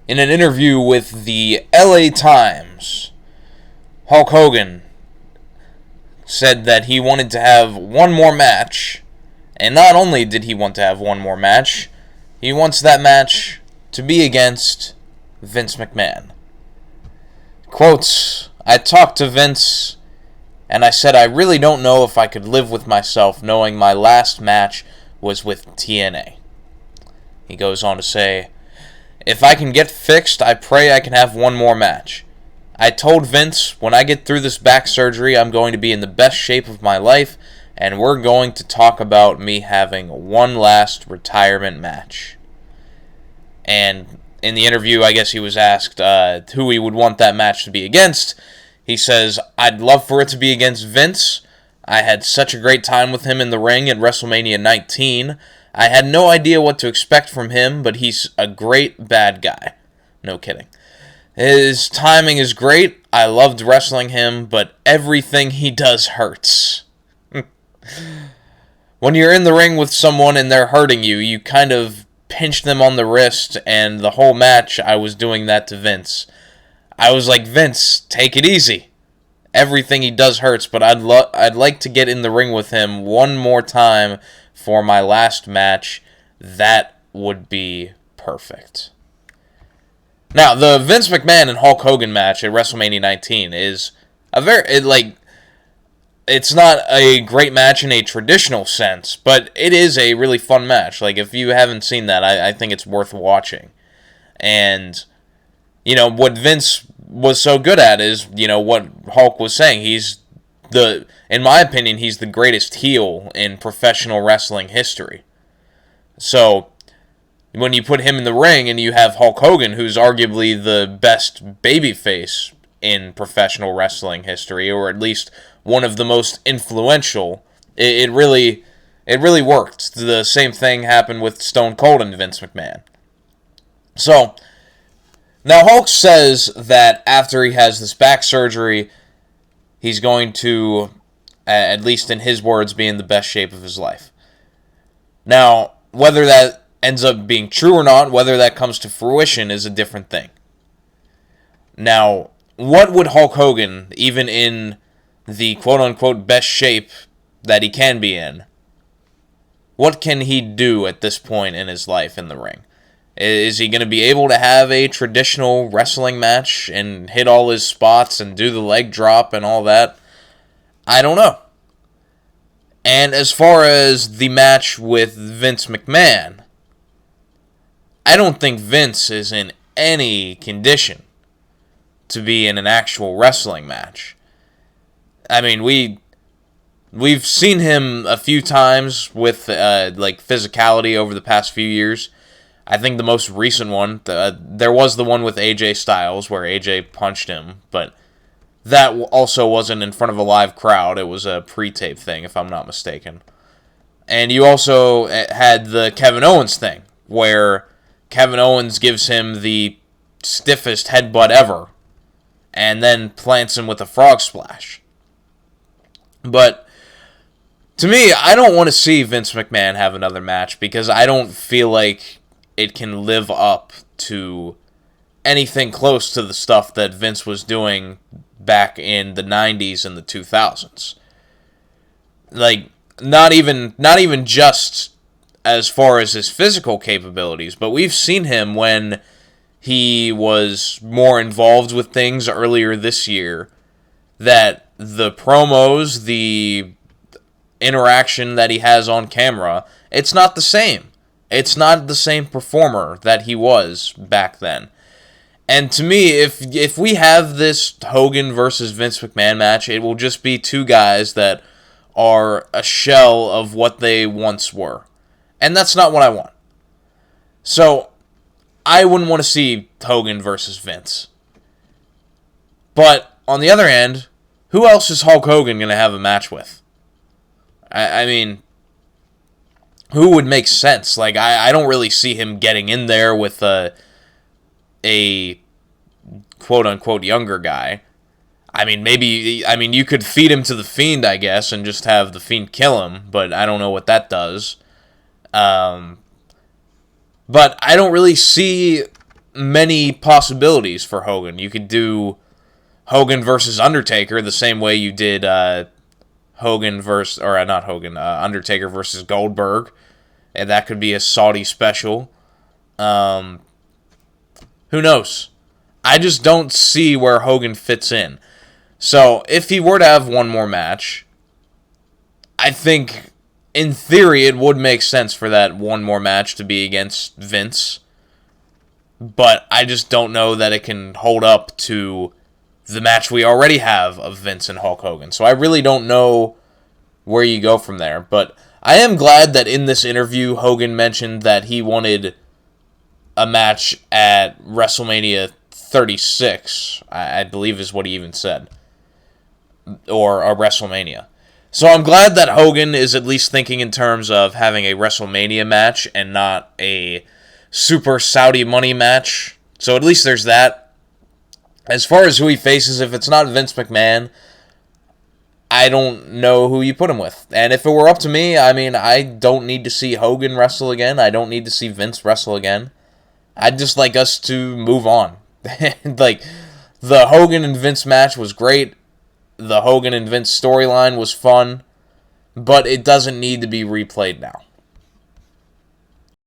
In an interview with the LA Times, Hulk Hogan said that he wanted to have one more match, and not only did he want to have one more match, he wants that match to be against Vince McMahon. Quotes, "I talked to Vince, and I said I really don't know if I could live with myself knowing my last match was with TNA. He goes on to say, "If I can get fixed, I pray I can have one more match. I told Vince, when I get through this back surgery, I'm going to be in the best shape of my life, and we're going to talk about me having one last retirement match." And in the interview, I guess he was asked who he would want that match to be against. He says, "I'd love for it to be against Vince. I had such a great time with him in the ring at WrestleMania 19. I had no idea what to expect from him, but he's a great bad guy." No kidding. "His timing is great. I loved wrestling him, but everything he does hurts." When you're in the ring with someone and they're hurting you, you kind of pinch them on the wrist, and the whole match I was doing that to Vince. I was like, "Vince, take it easy. Everything he does hurts, but I'd like to get in the ring with him one more time for my last match. That would be perfect." Now, the Vince McMahon and Hulk Hogan match at WrestleMania 19 is it's not a great match in a traditional sense, but it is a really fun match. Like, if you haven't seen that, I think it's worth watching. And, what Vince was so good at is, what Hulk was saying. In my opinion, he's the greatest heel in professional wrestling history. So, when you put him in the ring and you have Hulk Hogan, who's arguably the best babyface in professional wrestling history, or at least one of the most influential, it really worked. The same thing happened with Stone Cold and Vince McMahon. So, now Hulk says that after he has this back surgery, he's going to, at least in his words, be in the best shape of his life. Now, whether that ends up being true or not, whether that comes to fruition, is a different thing. Now, what would Hulk Hogan, even in the quote-unquote best shape that he can be in, what can he do at this point in his life in the ring? Is he going to be able to have a traditional wrestling match and hit all his spots and do the leg drop and all that? I don't know. And as far as the match with Vince McMahon, I don't think Vince is in any condition to be in an actual wrestling match. I mean, we've seen him a few times with physicality over the past few years. I think the most recent one, there was the one with AJ Styles where AJ punched him, but that also wasn't in front of a live crowd. It was a pre-tape thing, if I'm not mistaken. And you also had the Kevin Owens thing, where Kevin Owens gives him the stiffest headbutt ever, and then plants him with a frog splash. But to me, I don't want to see Vince McMahon have another match, because I don't feel like it can live up to anything close to the stuff that Vince was doing back in the 90s and the 2000s. Like, not even just as far as his physical capabilities, but we've seen him when he was more involved with things earlier this year, that the promos, the interaction that he has on camera, it's not the same. It's not the same performer that he was back then. And to me, if we have this Hogan versus Vince McMahon match, it will just be two guys that are a shell of what they once were. And that's not what I want. So, I wouldn't want to see Hogan versus Vince. But, on the other hand, who else is Hulk Hogan going to have a match with? I mean, who would make sense? Like, I don't really see him getting in there with a quote-unquote younger guy. I mean, you could feed him to the Fiend, I guess, and just have the Fiend kill him, but I don't know what that does. But I don't really see many possibilities for Hogan. You could do Hogan versus Undertaker the same way you did Undertaker versus Goldberg, and that could be a Saudi special. Who knows? I just don't see where Hogan fits in. So, if he were to have one more match, I think, in theory, it would make sense for that one more match to be against Vince. But I just don't know that it can hold up to the match we already have of Vince and Hulk Hogan. So I really don't know where you go from there. But I am glad that in this interview, Hogan mentioned that he wanted a match at WrestleMania 36, I believe is what he even said. Or a WrestleMania. So I'm glad that Hogan is at least thinking in terms of having a WrestleMania match and not a Super Saudi Money match. So at least there's that. As far as who he faces, if it's not Vince McMahon, I don't know who you put him with. And if it were up to me, I mean, I don't need to see Hogan wrestle again. I don't need to see Vince wrestle again. I'd just like us to move on. Like, the Hogan and Vince match was great. The Hogan and Vince storyline was fun, but it doesn't need to be replayed now.